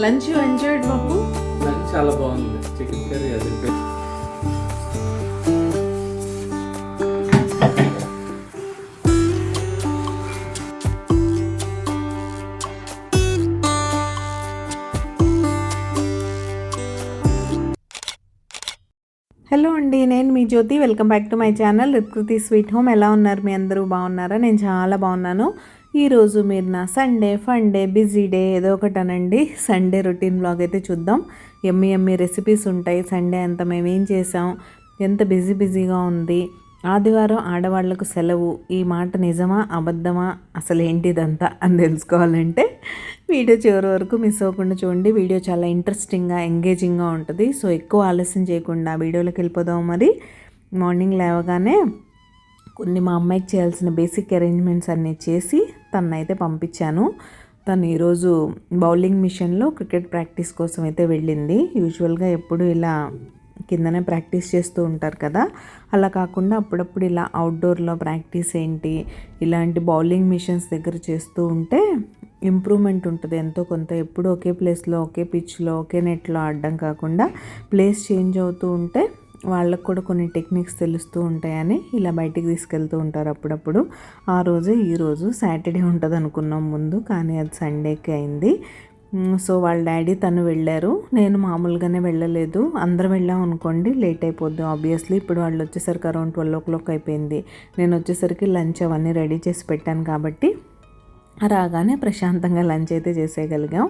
Lunch enjoyed బాబు. Lunch చాలా బాగుంది. Chicken curry అది. హలో అండి, నేను మీ Jyothi. Welcome back to my channel Ritkriti sweet home. ఎలా ఉన్నారు మీ అందరూ? బాగున్నారా? నేను చాలా బాగున్నాను. ఈరోజు మీరు నా Sunday fun day busy day ఏదో ఒకటి అనండి. సండే రొటీన్ బ్లాగ్ అయితే చూద్దాం. ఎమ్మి రెసిపీస్ ఉంటాయి. సండే అంతా మేము ఏం చేసాం, ఎంత బిజీగా ఉంది. ఆదివారం ఆడవాళ్లకు సెలవు. ఈ మాట నిజమా అబద్ధమా, అసలు ఏంటిదంతా అని తెలుసుకోవాలంటే వీడియో చివరి వరకు మిస్ అవ్వకుండా చూడండి. వీడియో చాలా ఇంట్రెస్టింగ్గా ఎంగేజింగ్గా ఉంటుంది. సో ఎక్కువ ఆలస్యం చేయకుండా వీడియోలోకి వెళ్ళిపోదాం. మరి మార్నింగ్ లేవగానే కొన్ని మా అమ్మాయికి చేయాల్సిన బేసిక్ అరేంజ్మెంట్స్ అన్నీ చేసి తనైతే పంపించాను. తను ఈరోజు బౌలింగ్ మిషన్లో క్రికెట్ ప్రాక్టీస్ కోసం అయితే వెళ్ళింది. యూజువల్గా ఎప్పుడు ఇలా కిందనే ప్రాక్టీస్ చేస్తూ ఉంటారు కదా, అలా కాకుండా అప్పుడప్పుడు ఇలా అవుట్డోర్లో ప్రాక్టీస్ ఏంటి, ఇలాంటి బౌలింగ్ మిషన్స్ దగ్గర చేస్తూ ఉంటే ఇంప్రూవ్మెంట్ ఉంటుంది ఎంతో కొంత. ఎప్పుడు ఒకే ప్లేస్లో, ఒకే పిచ్లో, ఒకే నెట్లో ఆడడం కాకుండా ప్లేస్ చేంజ్ అవుతూ ఉంటే వాళ్ళకు కూడా కొన్ని టెక్నిక్స్ తెలుస్తూ ఉంటాయని ఇలా బయటికి తీసుకెళ్తూ ఉంటారు అప్పుడప్పుడు. ఆ రోజు ఈరోజు సాటర్డే ఉంటుంది అనుకున్నాం ముందు, కానీ అది సండేకి అయింది. సో వాళ్ళ డాడీ తను వెళ్ళారు. నేను మామూలుగానే వెళ్ళలేదు. అందరం వెళ్ళాం అనుకోండి లేట్ అయిపోద్ది ఆబ్వియస్లీ. ఇప్పుడు వాళ్ళు వచ్చేసరికి అరౌండ్ 12 o'clock అయిపోయింది. నేను వచ్చేసరికి లంచ్ అవన్నీ రెడీ చేసి పెట్టాను కాబట్టి రాగానే ప్రశాంతంగా లంచ్ అయితే చేసేయగలిగాం.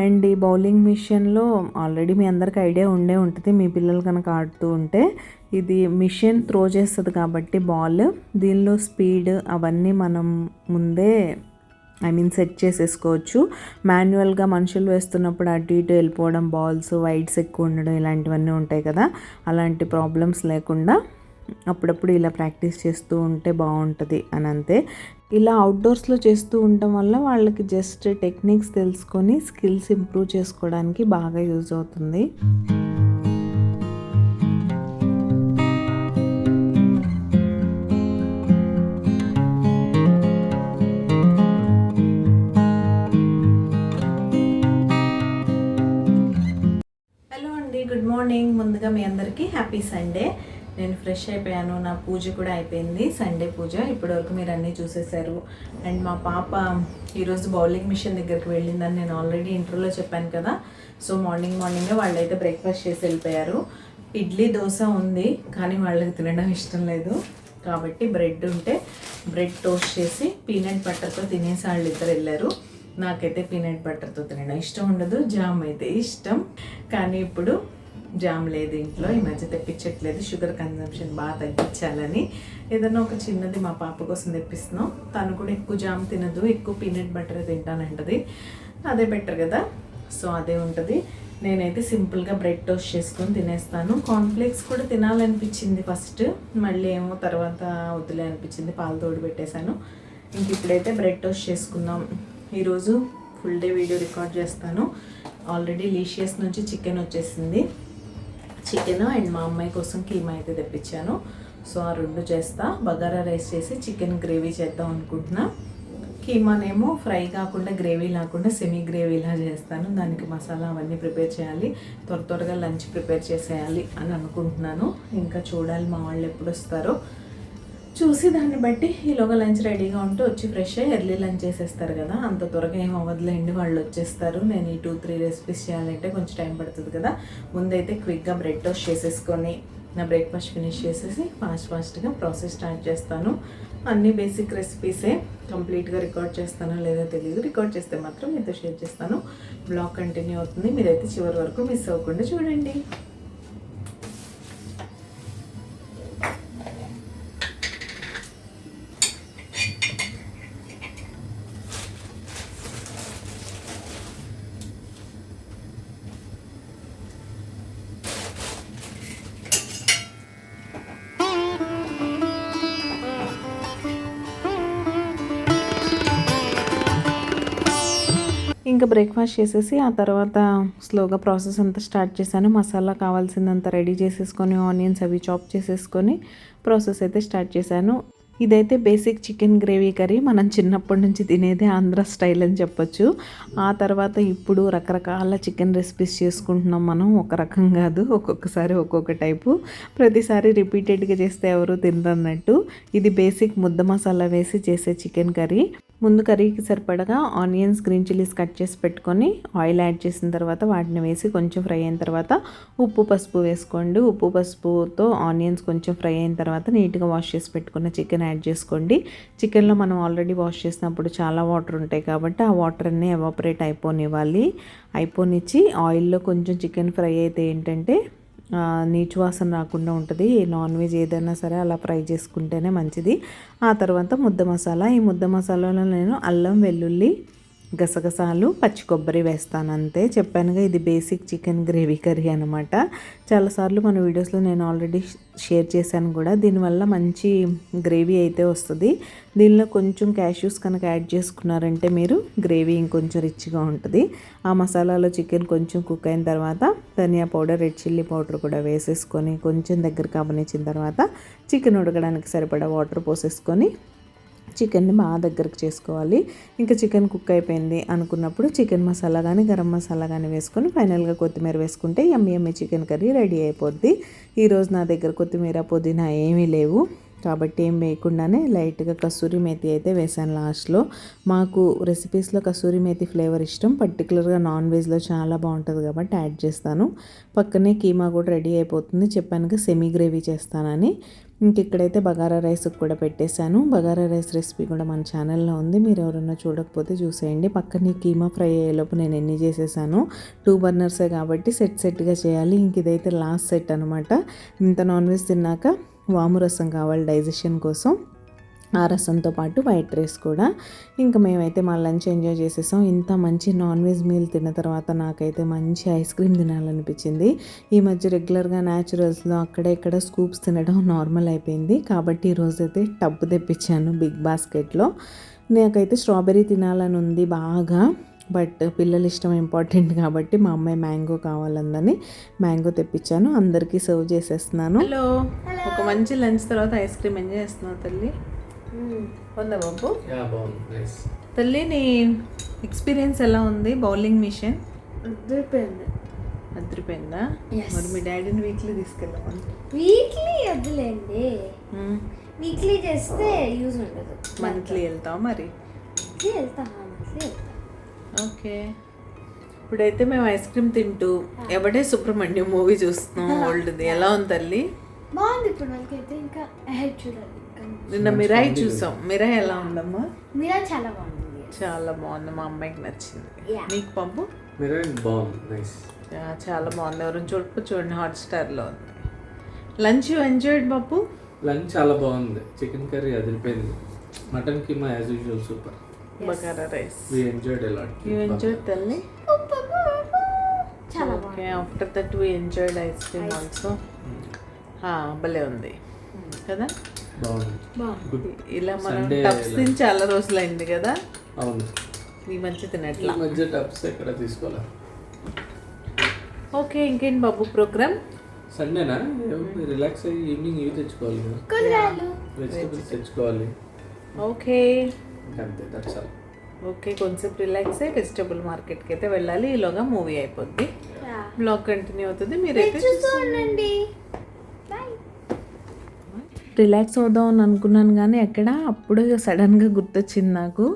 అండ్ ఈ బౌలింగ్ మిషన్లో ఆల్రెడీ మీ అందరికి ఐడియా ఉండే ఉంటుంది, మీ పిల్లలు కనుక ఆడుతూ ఉంటే. ఇది మిషన్ త్రో చేస్తుంది కాబట్టి బాల్, దీనిలో స్పీడ్ అవన్నీ మనం ముందే సెట్ చేసేసుకోవచ్చు. మాన్యువల్గా మనుషులు వేస్తున్నప్పుడు అటు ఇటు వెళ్ళిపోవడం, బాల్స్ వైడ్స్ ఎక్కువ ఉండడం ఇలాంటివన్నీ ఉంటాయి కదా, అలాంటి ప్రాబ్లమ్స్ లేకుండా అప్పుడప్పుడు ఇలా ప్రాక్టీస్ చేస్తూ ఉంటే బాగుంటుంది అని అంతే. ఇలా అవుట్డోర్స్లో చేస్తూ ఉండటం వల్ల వాళ్ళకి జస్ట్ టెక్నిక్స్ తెలుసుకొని స్కిల్స్ ఇంప్రూవ్ చేసుకోవడానికి బాగా యూజ్ అవుతుంది. హలో అండి, గుడ్ మార్నింగ్. ముందుగా మీ అందరికీ హ్యాపీ సండే. నేను ఫ్రెష్ అయిపోయాను, నా పూజ కూడా అయిపోయింది, సండే పూజ. ఇప్పటివరకు మీరు అన్నీ చూసేశారు. అండ్ మా పాప ఈరోజు బౌలింగ్ మిషన్ దగ్గరికి వెళ్ళిందని నేను ఆల్రెడీ ఇంట్రోలో చెప్పాను కదా. సో మార్నింగే వాళ్ళైతే బ్రేక్ఫాస్ట్ చేసి వెళ్ళిపోయారు. ఇడ్లీ దోశ ఉంది, కానీ వాళ్ళకి తినడం ఇష్టం లేదు కాబట్టి బ్రెడ్ ఉంటే బ్రెడ్ టోస్ట్ చేసి పీనట్ బటర్తో తినేసి వాళ్ళు ఇద్దరు వెళ్ళారు. నాకైతే పీనట్ బటర్తో తినడం ఇష్టం ఉండదు, జామ్ అయితే ఇష్టం. కానీ ఇప్పుడు జామ్ లేదు ఇంట్లో, ఈ మధ్య తెప్పించట్లేదు. షుగర్ కన్జంప్షన్ బాగా తగ్గించాలని ఏదన్నా ఒక చిన్నది మా పాప కోసం తెప్పిస్తున్నాం. తను కూడా ఎక్కువ జామ్ తినదు, ఎక్కువ పీనట్ బటర్ తింటానంటది. అదే బెటర్ కదా, సో అదే ఉంటుంది. నేనైతే సింపుల్గా బ్రెడ్ టోస్ట్ చేసుకొని తినేస్తాను. కార్న్ఫ్లేక్స్ కూడా తినాలనిపించింది ఫస్ట్, మళ్ళీ ఏమో తర్వాత వద్దులే అనిపించింది, పాలు తోడు పెట్టేశాను. ఇంక ఇప్పుడైతే బ్రెడ్ టోస్ట్ చేసుకుందాం. ఈరోజు ఫుల్ డే వీడియో రికార్డ్ చేస్తాను. ఆల్రెడీ లీషియస్ నుంచి చికెన్ వచ్చేసింది. చికెన్ అండ్ మా అమ్మాయి కోసం కీమా అయితే తెప్పించాను. సో ఆ రెండు చేస్తా. బగారా రైస్ చేసి చికెన్ గ్రేవీ చేద్దాం అనుకుంటున్నా. కీమానేమో ఫ్రై కాకుండా గ్రేవీ లేకుండా సెమీ గ్రేవీలా చేస్తాను. దానికి మసాలా అవన్నీ ప్రిపేర్ చేయాలి, త్వరగా లంచ్ ప్రిపేర్ చేసేయాలి అని అనుకుంటున్నాను. ఇంకా చూడాలి మా వాళ్ళు ఎప్పుడు వస్తారో చూసి దాన్ని బట్టి. ఈలోగా లంచ్ రెడీగా ఉంటే వచ్చి ఫ్రెష్ అయ్యి ఎర్లీ లంచ్ చేసేస్తారు కదా, అంత త్వరగా ఏం అవ్వదులేండి, వాళ్ళు వచ్చేస్తారు. నేను ఈ 2-3 రెసిపీస్ చేయాలంటే కొంచెం టైం పడుతుంది కదా. ముందైతే క్విక్గా బ్రెడ్ టోస్ట్ చేసేసుకొని నా బ్రేక్ఫాస్ట్ ఫినిష్ చేసేసి ఫాస్ట్గా ప్రాసెస్ స్టార్ట్ చేస్తాను. అన్ని బేసిక్ రెసిపీసే. కంప్లీట్గా రికార్డ్ చేస్తానో లేదో తెలియదు, రికార్డ్ చేస్తే మాత్రం మీతో షేర్ చేస్తాను. బ్లాగ్ కంటిన్యూ అవుతుంది, మీరైతే చివరి వరకు మిస్ అవ్వకుండా చూడండి. ఇంకా బ్రేక్ఫాస్ట్ చేసేసి ఆ తర్వాత స్లోగా ప్రాసెస్ అంతా స్టార్ట్ చేశాను. మసాలా కావాల్సిందంతా రెడీ చేసేసుకొని ఆనియన్స్ అవి చాప్ చేసేసుకొని ప్రాసెస్ అయితే స్టార్ట్ చేశాను. ఇదైతే బేసిక్ చికెన్ గ్రేవీ కర్రీ, మనం చిన్నప్పటి నుంచి తినేదే ఆంధ్ర స్టైల్ అని చెప్పొచ్చు. ఆ తర్వాత ఇప్పుడు రకరకాల చికెన్ రెసిపీస్ చేసుకుంటున్నాం మనం, ఒక రకం కాదు, ఒక్కొక్కసారి ఒక్కొక్క టైపు, ప్రతిసారి రిపీటెడ్గా చేస్తే ఎవరు తినరన్నట్టు. ఇది బేసిక్ ముద్ద మసాలా వేసి చేసే చికెన్ కర్రీ. ముందు కర్రీకి సరిపడగా ఆనియన్స్, గ్రీన్ చిల్లీస్ కట్ చేసి పెట్టుకొని ఆయిల్ యాడ్ చేసిన తర్వాత వాటిని వేసి కొంచెం ఫ్రై అయిన తర్వాత ఉప్పు పసుపు వేసుకోండి. ఉప్పు పసుపుతో ఆనియన్స్ కొంచెం ఫ్రై అయిన తర్వాత నీట్గా వాష్ చేసి పెట్టుకున్న చికెన్ యాడ్ చేసుకోండి. చికెన్లో మనం ఆల్రెడీ వాష్ చేసినప్పుడు చాలా వాటర్ ఉంటాయి కాబట్టి ఆ వాటర్ అన్నీ ఎవాపరేట్ అయిపోనిచ్చి ఆయిల్లో కొంచెం చికెన్ ఫ్రై అయితే ఏంటంటే నీచు వాసన రాకుండా ఉంటుంది. నాన్ వెజ్ ఏదైనా సరే అలా ఫ్రై చేసుకుంటేనే మంచిది. ఆ తర్వాత ముద్ద మసాలా, ఈ ముద్ద మసాలాలో నేను అల్లం, వెల్లుల్లి, గసగసాలు, పచ్చి కొబ్బరి వేస్తాను అంతే. చెప్పానుగా ఇది బేసిక్ చికెన్ గ్రేవీ కర్రీ అనమాట. చాలాసార్లు మన వీడియోస్లో నేను ఆల్రెడీ షేర్ చేశాను కూడా. దీనివల్ల మంచి గ్రేవీ అయితే వస్తుంది. దీనిలో కొంచెం క్యాష్యూస్ కనుక యాడ్ చేసుకున్నారంటే మీరు గ్రేవీ ఇంకొంచెం రిచ్గా ఉంటుంది. ఆ మసాలాలో చికెన్ కొంచెం కుక్ అయిన తర్వాత ధనియా పౌడర్, రెడ్ చిల్లీ పౌడర్ కూడా వేసేసుకొని కొంచెం దగ్గర కావనిచ్చిన తర్వాత చికెన్ ఉడకడానికి సరిపడా వాటర్ పోసేసుకొని చికెన్ని బాగా దగ్గరకు చేసుకోవాలి. ఇంకా చికెన్ కుక్ అయిపోయింది అనుకున్నప్పుడు చికెన్ మసాలా కానీ గరం మసాలా కానీ వేసుకొని ఫైనల్గా కొత్తిమీర వేసుకుంటే యమ్మీ చికెన్ కర్రీ రెడీ అయిపోద్ది. ఈరోజు నా దగ్గర కొత్తిమీర, పుదీనా ఏమీ లేవు కాబట్టి ఏం వేయకుండానే లైట్గా కసూరి మేతి అయితే వేసాను లాస్ట్లో. మాకు రెసిపీస్లో కసూరి మేతి ఫ్లేవర్ ఇష్టం, పర్టికులర్గా నాన్ వెజ్లో చాలా బాగుంటుంది కాబట్టి యాడ్ చేస్తాను. పక్కనే కీమా కూడా రెడీ అయిపోతుంది. చెప్పానుగా సెమీ గ్రేవీ చేస్తానని. ఇంక ఇక్కడైతే బగారా రైస్ కూడా పెట్టేశాను. బగారా రైస్ రెసిపీ కూడా మన ఛానల్లో ఉంది, మీరు ఎవరన్నా చూడకపోతే చూసేయండి. పక్కనే కీమా ఫ్రై అయ్యేలోపు నేను ఎన్ని చేసేసాను. 2 బర్నర్సే కాబట్టి సెట్గా చేయాలి. ఇంక ఇదైతే లాస్ట్ సెట్ అనమాట. ఇంత నాన్ వెజ్ తిన్నాక వాము రసం కావాలి డైజెషన్ కోసం, ఆ రసంతో పాటు వైట్ రైస్ కూడా. ఇంకా మేమైతే మా లంచ్ ఎంజాయ్ చేసేసాం. ఇంత మంచి నాన్ వెజ్ మీల్ తిన్న తర్వాత నాకైతే మంచి ఐస్ క్రీమ్ తినాలనిపించింది. ఈ మధ్య రెగ్యులర్గా న్యాచురల్స్లో అక్కడ ఇక్కడ స్కూప్స్ తినడం నార్మల్ అయిపోయింది కాబట్టి ఈరోజైతే టబ్ తెప్పించాను బిగ్ బాస్కెట్లో. నాకైతే స్ట్రాబెర్రీ తినాలని ఉంది బాగా, బట్ పిల్లల ఇష్టం ఇంపార్టెంట్ కాబట్టి మా అమ్మాయి మ్యాంగో కావాలందని మ్యాంగో తెప్పించాను. అందరికీ సర్వ్ చేసేస్తున్నాను. హలో, ఒక మంచి లంచ్ తర్వాత ఐస్ క్రీమ్ ఎంజాయ్ చేస్తున్నావు తల్లి. ఉందా బాబు? తల్లి, నీ ఎక్స్పీరియన్స్ ఎలా ఉంది? బౌలింగ్ మిషన్ అదిరిపోయిందా? మరి మీ డాడీని వీక్లీ తీసుకెళ్ళమని. వీక్లీ వద్దులేండి, వీక్లీ చేస్తే యూజ్ ఉండదు. మంత్లీ వెళ్తావు మరి? Monthly okay. ఇప్పుడైతే మేము ఐస్ క్రీమ్ తింటూ ఎవడే సుబ్రహ్మణ్యం మూవీ చూస్తున్నాం ఓల్డ్ది. ఎలా ఉంది తల్లి? బాగుంది. ఇప్పుడు మనకైతే ఇంకా చూడాలి. నిన్న మిరాయి చూసాం. మిరాయి ఎలా ఉందమ్మా? మిరాయి చాలా బాగుంది. చాలా బాగుంది, మా అమ్మాయికి నచ్చింది. నీకు పంపు? మిరాయి బాగుంది, నైస్. చాలా బాగుంది. ఎవరైనా చూడండి, హాట్స్టార్లో ఉంది. లంచ్ ఎంజాయ్డ్ బాపు? లంచ్ చాలా బాగుంది. చికెన్ కర్రీ అదిరిపోయింది. Mutton keema as usual super. Bagara rice we enjoyed a lot. you enjoyed తల్లి? చాలా okay. After that we enjoyed ice cream also. భలే ఉంది కదా? బాగుంది. ఇలా మనం టప్స్ తిని చాలా రోజులైంది కదా? అవును, ఈ మధ్య తినట్లా. ఈ మధ్య టప్స్ ఎక్కడ తీసుకోవాలా. ఓకే, ఇంకేంటి బాబు ప్రోగ్రామ్? సండేనా? రిలాక్స్ అయ్యి ఈవినింగ్ ఇవి తెచ్చుకోవాలి కదా, వెజిటబుల్స్ తెచ్చుకోవాలి. ఓకే అంతే, దట్స్ ఆల్. ఓకే, కొంచెం రిలాక్స్ అయ్యి వెజిటబుల్ మార్కెట్కి అయితే వెళ్ళాలి. ఈలోగా మూవీ అయిపోద్ది, బ్లాగ్ కంటిన్యూ అవుతుంది. మీరైతే ఉండండి. రిలాక్స్ అవుదాం అని అనుకున్నాను కానీ ఎక్కడ అప్పుడు సడన్గా గుర్తొచ్చింది నాకు.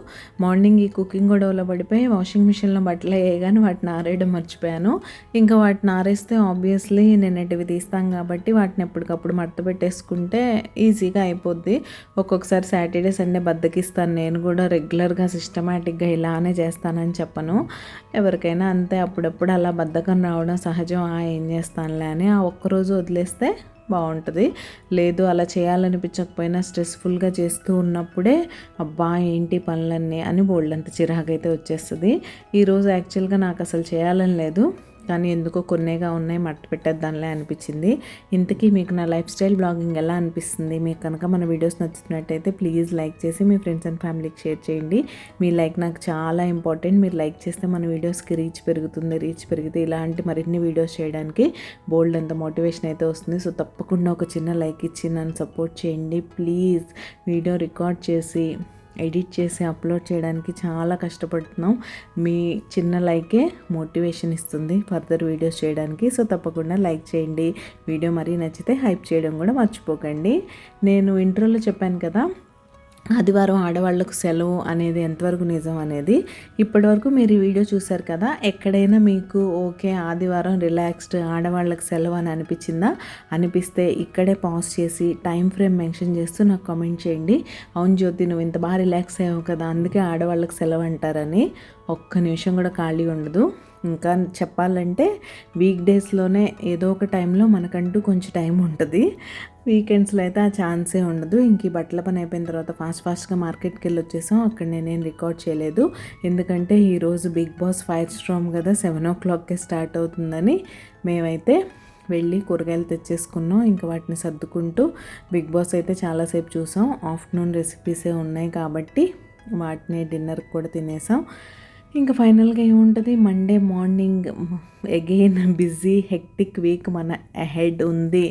మార్నింగ్ ఈ కుకింగ్ గొడవలో పడిపోయి వాషింగ్ మిషన్లో బట్టలు అయ్యాయి కానీ వాటిని ఆరేయడం మర్చిపోయాను. ఇంకా వాటిని ఆరేస్తే ఆబ్వియస్లీ నిన్నటివి తీస్తాం కాబట్టి వాటిని ఎప్పటికప్పుడు మడత పెట్టేసుకుంటే ఈజీగా అయిపోద్ది. ఒక్కొక్కసారి సాటర్డే సండే బద్దకిస్తాను. నేను కూడా రెగ్యులర్గా సిస్టమేటిక్గా ఇలానే చేస్తానని చెప్పను, ఎవరికైనా అంతే. అప్పుడప్పుడు అలా బద్ధకం రావడం సహజం. ఏం చేస్తానులే అని ఆ ఒక్కరోజు వదిలేస్తే బాగుంటుంది. లేదు అలా చేయాలనిపించకపోయినా స్ట్రెస్ఫుల్గా చేస్తూ ఉన్నప్పుడే అబ్బా ఏంటి పనులన్నీ అని బోల్డంత చిరాకైతే వచ్చేస్తుంది. ఈరోజు యాక్చువల్గా నాకు అసలు చేయాలని లేదు కానీ ఎందుకో కొన్నేగా ఉన్నాయి, మట్టి పెట్టేద్దాంలే అనిపించింది. ఇంతకీ మీకు నా లైఫ్ స్టైల్ బ్లాగింగ్ ఎలా అనిపిస్తుంది? మీకు కనుక మన వీడియోస్ నచ్చుతున్నట్టయితే ప్లీజ్ లైక్ చేసి మీ ఫ్రెండ్స్ అండ్ ఫ్యామిలీకి షేర్ చేయండి. మీ లైక్ నాకు చాలా ఇంపార్టెంట్. మీరు లైక్ చేస్తే మన వీడియోస్కి రీచ్ పెరుగుతుంది. రీచ్ పెరిగితే ఇలాంటి మరిన్ని వీడియోస్ చేయడానికి బోల్డ్ అంత మోటివేషన్ అయితే వస్తుంది. సో తప్పకుండా ఒక చిన్న లైక్ ఇచ్చి నన్ను సపోర్ట్ చేయండి ప్లీజ్. వీడియో రికార్డ్ చేసి ఎడిట్ చేసి అప్లోడ్ చేయడానికి చాలా కష్టపడుతున్నాం. మీ చిన్న లైకే మోటివేషన్ ఇస్తుంది ఫర్దర్ వీడియోస్ చేయడానికి. సో తప్పకుండా లైక్ చేయండి. వీడియో మరీ నచ్చితే హైప్ చేయడం కూడా మర్చిపోకండి. నేను ఇంట్రోలో చెప్పాను కదా, ఆదివారం ఆడవాళ్లకు సెలవు అనేది ఎంతవరకు నిజం అనేది. ఇప్పటివరకు మీరు ఈ వీడియో చూశారు కదా, ఎక్కడైనా మీకు ఓకే ఆదివారం రిలాక్స్డ్ ఆడవాళ్ళకి సెలవు అని అనిపించిందా? అనిపిస్తే ఇక్కడే పాజ్ చేసి టైం ఫ్రేమ్ మెన్షన్ చేస్తూ నాకు కామెంట్ చేయండి. అవును జ్యోతి, నువ్వు ఇంత బాగా రిలాక్స్ అయ్యావు కదా, అందుకే ఆడవాళ్ళకి సెలవు అంటారని. ఒక్క నిమిషం కూడా ఖాళీ ఉండదు. ఇంకా చెప్పాలంటే వీక్ డేస్లోనే ఏదో ఒక టైంలో మనకంటూ కొంచెం టైం ఉంటుంది. వీకెండ్స్లో అయితే ఆ ఛాన్సే ఉండదు. ఇంక ఈ బట్టల పని అయిపోయిన తర్వాత ఫాస్ట్గా మార్కెట్కి వెళ్ళి వచ్చేసాం. అక్కడ నేనేం రికార్డ్ చేయలేదు, ఎందుకంటే ఈరోజు బిగ్ బాస్ ఫైర్ స్ట్రామ్ కదా, 7 o'clockకే స్టార్ట్ అవుతుందని మేమైతే వెళ్ళి కూరగాయలు తెచ్చేసుకున్నాం. ఇంకా వాటిని సర్దుకుంటూ బిగ్ బాస్ అయితే చాలాసేపు చూసాం. ఆఫ్టర్నూన్ రెసిపీసే ఉన్నాయి కాబట్టి వాటిని డిన్నర్కి కూడా తినేసాం. ఇంకా ఫైనల్గా ఏముంటుంది, Monday morning again busy hectic week మన అహెడ్ ఉంది.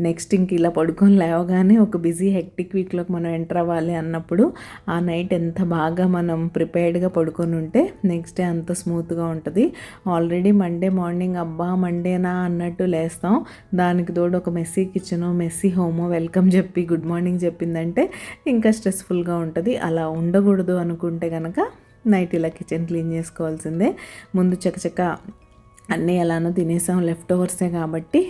నెక్స్ట్ ఇంక ఇలా పడుకొని లేవగానే ఒక బిజీ హెక్టిక్ వీక్లోకి మనం ఎంటర్ అవ్వాలి అన్నప్పుడు ఆ నైట్ ఎంత బాగా మనం ప్రిపేర్డ్గా పడుకొని ఉంటే నెక్స్ట్ డే అంత స్మూత్గా ఉంటుంది. ఆల్రెడీ మండే మార్నింగ్ అబ్బా మండేనా అన్నట్టు లేస్తాం. దానికి తోడు ఒక మెస్సీ కిచెను మెస్సీ హోమో వెల్కమ్ చెప్పి గుడ్ మార్నింగ్ చెప్పిందంటే ఇంకా స్ట్రెస్ఫుల్గా ఉంటుంది. అలా ఉండకూడదు అనుకుంటే కనుక నైట్ ఇలా కిచెన్ క్లీన్ చేసుకోవాల్సిందే. ముందు చకచక అన్నీ ఎలానో తినేసాం, లెఫ్ట్ ఓవర్సే కాబట్టి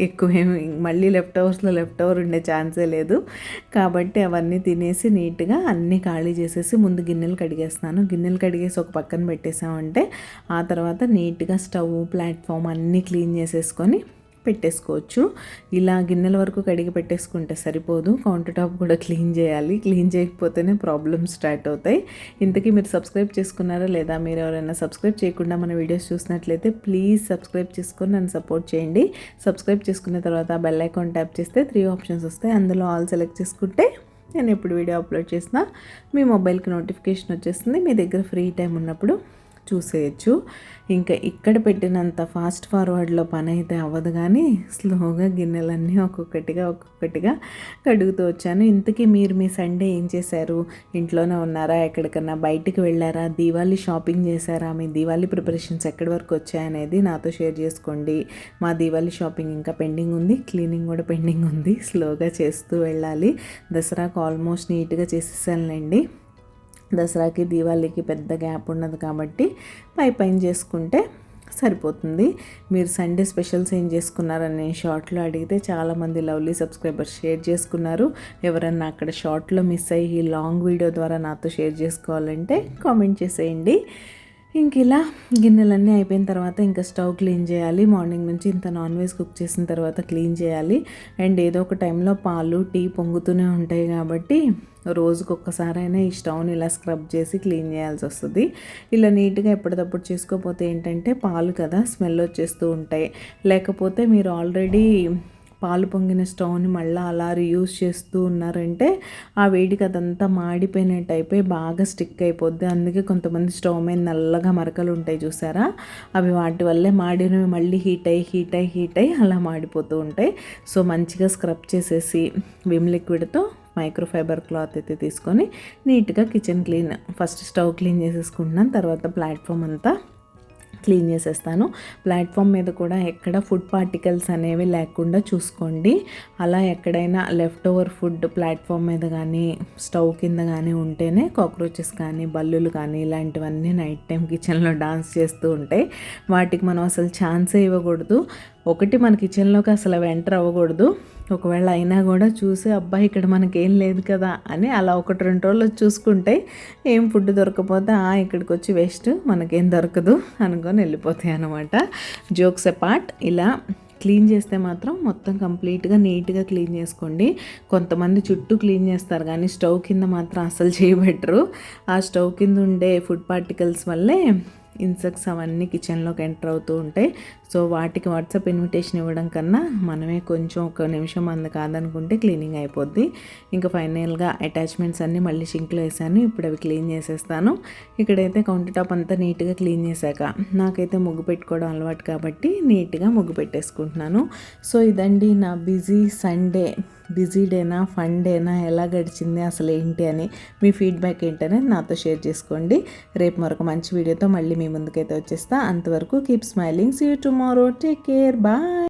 ఎక్కువేమి మళ్ళీ లెఫ్ట్ ఓవర్ ఉండే ఛాన్సే లేదు. కాబట్టి అవన్నీ తినేసి నీట్గా అన్నీ ఖాళీ చేసేసి ముందు గిన్నెలు కడిగేస్తున్నాను. గిన్నెలు కడిగేసి ఒక పక్కన పెట్టేసామంటే ఆ తర్వాత నీట్గా స్టవ్ ప్లాట్ఫామ్ అన్నీ క్లీన్ చేసేసుకొని పెట్టేసుకోవచ్చు. ఇలా గిన్నెల వరకు కడిగి పెట్టేసుకుంటే సరిపోదు, కౌంటర్ టాప్ కూడా క్లీన్ చేయాలి. క్లీన్ చేయకపోతేనే ప్రాబ్లమ్స్ స్టార్ట్ అవుతాయి. ఇంతకీ మీరు సబ్స్క్రైబ్ చేసుకున్నారా లేదా? మీరు ఎవరైనా సబ్స్క్రైబ్ చేయకుండా మన వీడియోస్ చూసినట్లయితే ప్లీజ్ సబ్స్క్రైబ్ చేసుకొని నన్ను సపోర్ట్ చేయండి. సబ్స్క్రైబ్ చేసుకున్న తర్వాత బెల్ ఐకాన్ ట్యాప్ చేస్తే 3 ఆప్షన్స్ వస్తాయి. అందులో ఆల్ సెలెక్ట్ చేసుకుంటే నేను ఎప్పుడు వీడియో అప్లోడ్ చేసినా మీ మొబైల్కి నోటిఫికేషన్ వచ్చేస్తుంది. మీ దగ్గర ఫ్రీ టైం ఉన్నప్పుడు చూసేయచ్చు. ఇంకా ఇక్కడ పెట్టినంత ఫాస్ట్ ఫార్వర్డ్లో పని అయితే అవ్వదు, కానీ స్లోగా గిన్నెలన్నీ ఒక్కొక్కటిగా కడుగుతూ వచ్చాను. ఇంతకీ మీరు మీ సండే ఏం చేశారు? ఇంట్లోనే ఉన్నారా? ఎక్కడికన్నా బయటికి వెళ్ళారా? దీవాళీ షాపింగ్ చేశారా? మీ దీవాళీ ప్రిపరేషన్స్ ఎక్కడి వరకు వచ్చాయనేది నాతో షేర్ చేసుకోండి. మా దీవాళీ షాపింగ్ ఇంకా పెండింగ్ ఉంది, క్లీనింగ్ కూడా పెండింగ్ ఉంది. స్లోగా చేస్తూ వెళ్ళాలి. దసరాకు ఆల్మోస్ట్ నీట్గా చేసేసానులేండి. దసరాకి దీవాళీకి పెద్ద గ్యాప్ ఉన్నది కాబట్టి పైన చేసుకుంటే సరిపోతుంది. మీరు సండే స్పెషల్స్ ఏం చేసుకున్నారని షార్ట్లో అడిగితే చాలామంది లవ్లీ సబ్స్క్రైబర్స్ షేర్ చేసుకున్నారు. ఎవరన్నా అక్కడ షార్ట్లో మిస్ అయ్యి లాంగ్ వీడియో ద్వారా నాతో షేర్ చేసుకోవాలంటే కామెంట్ చేసేయండి. ఇంక ఇలా గిన్నెలన్నీ అయిపోయిన తర్వాత ఇంకా స్టవ్ క్లీన్ చేయాలి. మార్నింగ్ నుంచి ఇంత నాన్ వెజ్ కుక్ చేసిన తర్వాత క్లీన్ చేయాలి. అండ్ ఏదో ఒక టైంలో పాలు టీ పొంగుతూనే ఉంటాయి కాబట్టి రోజుకొక్కసారైనా ఈ స్టవ్ని ఇలా స్క్రబ్ చేసి క్లీన్ చేయాల్సి వస్తుంది. ఇలా నీట్గా ఎప్పటికప్పుడు చేసుకోకపోతే ఏంటంటే పాలు కదా స్మెల్ వచ్చేస్తూ ఉంటాయి. లేకపోతే మీరు ఆల్రెడీ పాలు పొంగిన స్టవ్ని మళ్ళీ అలా రీయూజ్ చేస్తూ ఉన్నారంటే ఆ వేడికి అదంతా మాడిపోయినట్టు అయిపోయి బాగా స్టిక్ అయిపోద్ది. అందుకే కొంతమంది స్టవ్ మీద నల్లగా మరకలు ఉంటాయి చూసారా, అవి వాటి వల్లే మాడినవి మళ్ళీ హీట్ అయ్యి అలా మాడిపోతూ ఉంటాయి. సో మంచిగా స్క్రబ్ చేసేసి విమ్ లిక్విడ్తో మైక్రోఫైబర్ క్లాత్ అయితే తీసుకొని నీట్గా kitchen clean first stove clean చేసేసుకుంటున్నాను. తర్వాత ప్లాట్ఫామ్ అంతా క్లీన్ చేసేస్తాను. ప్లాట్ఫామ్ మీద కూడా ఎక్కడ ఫుడ్ పార్టికల్స్ అనేవి లేకుండా చూసుకోండి. అలా ఎక్కడైనా లెఫ్ట్ ఓవర్ ఫుడ్ ప్లాట్ఫామ్ మీద కానీ స్టవ్ కింద కానీ ఉంటేనే కాక్రోచెస్ కానీ బల్లులు కానీ ఇలాంటివన్నీ నైట్ టైం కిచెన్లో డాన్స్ చేస్తూ ఉంటాయి. వాటికి మనం అసలు ఛాన్సే ఇవ్వకూడదు. ఒకటి మన కిచెన్లోకి అసలు అవి ఎంటర్ అవ్వకూడదు. ఒకవేళ అయినా కూడా చూసి అబ్బాయి ఇక్కడ మనకేం లేదు కదా అని అలా 1-2 రోజులు చూసుకుంటే ఏం ఫుడ్ దొరకపోతే ఇక్కడికి వచ్చి వేస్ట్ మనకేం దొరకదు అనుకొని వెళ్ళిపోతాయి అన్నమాట. జోక్స్ అపార్ట్, ఇలా క్లీన్ చేస్తే మాత్రం మొత్తం కంప్లీట్గా నీట్గా క్లీన్ చేసుకోండి. కొంతమంది చుట్టూ క్లీన్ చేస్తారు కానీ స్టవ్ కింద మాత్రం అసలు చేయబెట్టరు. ఆ స్టవ్ కింద ఉండే ఫుడ్ పార్టికల్స్ వల్లే ఇన్సెక్ట్స్ అవన్నీ కిచెన్లోకి ఎంటర్ అవుతూ ఉంటాయి. సో వాటికి వాట్సాప్ ఇన్విటేషన్ ఇవ్వడం కన్నా మనమే కొంచెం ఒక నిమిషం అందు కాదనుకుంటే క్లీనింగ్ అయిపోద్ది. ఇంకా ఫైనల్గా అటాచ్మెంట్స్ అన్నీ మళ్ళీ షింక్లో వేసాను. ఇప్పుడు అవి క్లీన్ చేసేస్తాను. ఇక్కడైతే కౌంటర్ టాప్ అంతా నీట్గా క్లీన్ చేశాక నాకైతే ముగ్గు పెట్టుకోవడం అలవాటు కాబట్టి నీట్గా ముగ్గు పెట్టేసుకుంటున్నాను. సో ఇదండి నా బిజీ డేనా ఫన్ డేనా ఎలా గడిచింది అసలు ఏంటి అని మీ ఫీడ్బ్యాక్ ఏంటనే నాతో షేర్ చేసుకోండి. రేపు మరొక మంచి వీడియోతో మళ్ళీ మీ ముందుకైతే వచ్చేస్తా. అంతవరకు keep smiling. See you tomorrow. Take care. Bye.